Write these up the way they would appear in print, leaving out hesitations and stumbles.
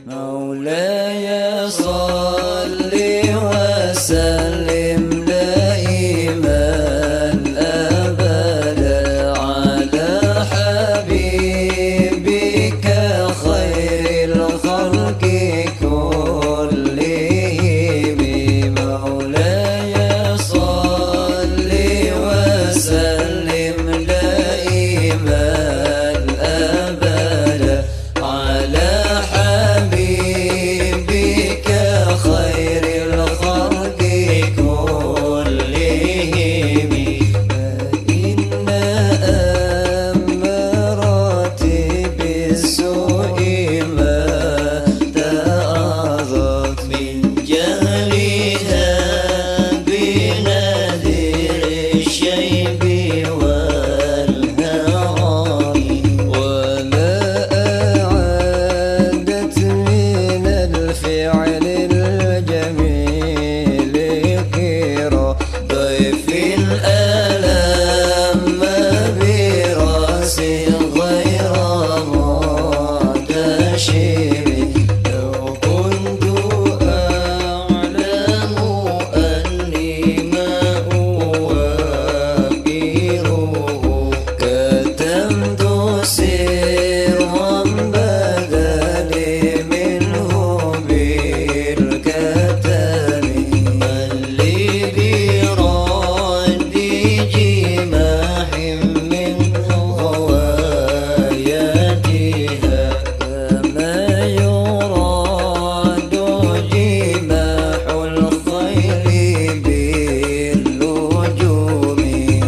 مولاي صل وسلم دائما أبدا على حبيبك خير الخلق كلهم. مولاي صل وسلم دائما أبدا على حبيبك خير الخلق كلهم. فإن أمارات بالسوء ما تأذت من جهلها بنذير الشيب والهرم، ولا أعادت من الفعل الجميل كرا ضيف الألم براس غير معتشم. لو كنت أعلم أني ما أوابره كتمت سرا بدلي منه بالكتم. من لي برد جماح من غواياتها كما يراد جماح الخيل بالنجوم.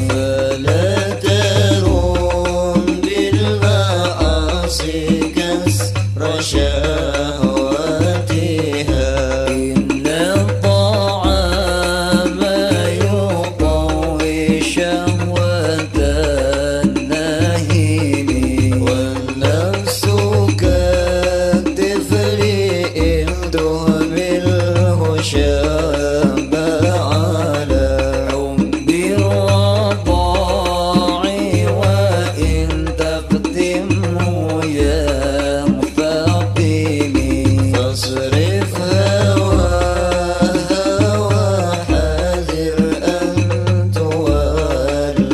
فلا ترم بالمعاصي كسر شهواتها. إن الطعام يقوي شهوة النهيم، والنفس كالطفل إن تهمله شاب على حب الرضاع، وإن تقدمه ينفطم. فاصرف هواها وحذر أن توليه.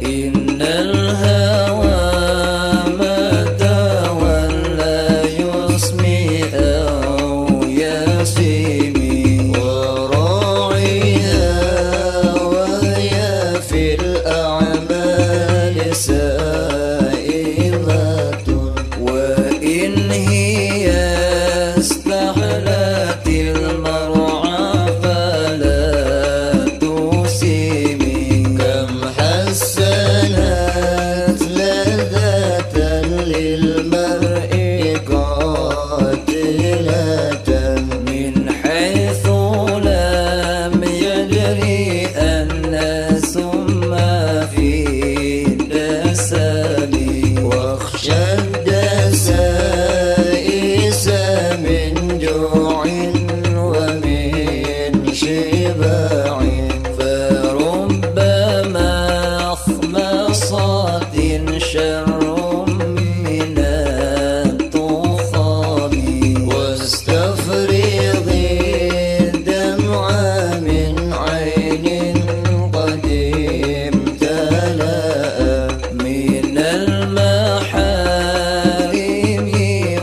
إن الهوى متى ولا يسمي أو يسمي، وراعيها وهي في الأعمال سائمة. وإن هي استحلت المرعى فلا تسمي. كم حسنت لذة للمرء قاتلة من حيث لم يدري أن السم في الدسم. واخشى الدسائس من جوع ومن شبع، فربما خمصات شر من الطخام. واستفرغي الدمع من عين قد امتلأ من المحارم،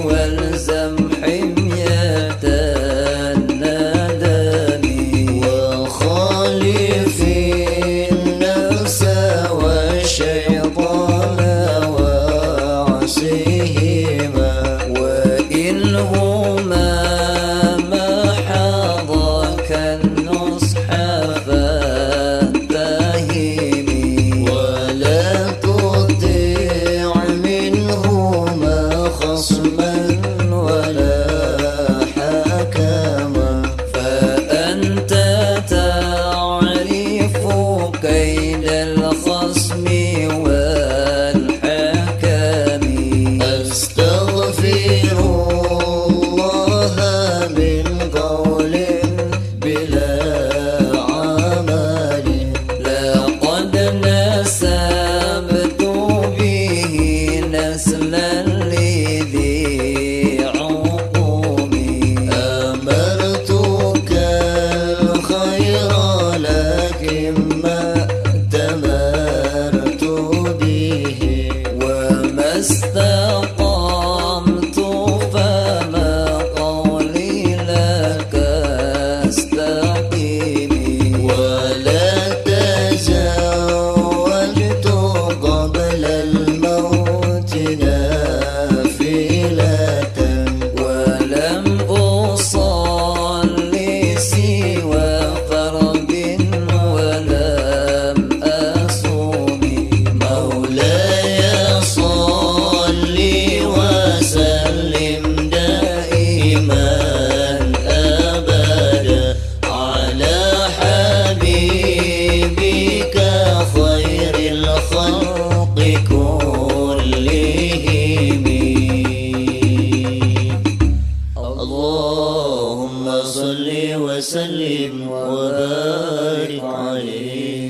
والزم حمية الندم. وخالف النفس والشيطان وعصيهما، وإنهما ما حظاك النصح فاتهم. ولا تطع منهما خصما ولا حكما، فأنت تعرف كيد الخصم والحكم. استقمت فما قولي لك استقيمي ولا تزوجت قبل الموت نافلة ولم أصلي سوى فرض ولم أصوم مولاي صل وسلم دائما أبدا على حبيبك خير الخلق كلهم اللهم صل وسلم وبارك عليه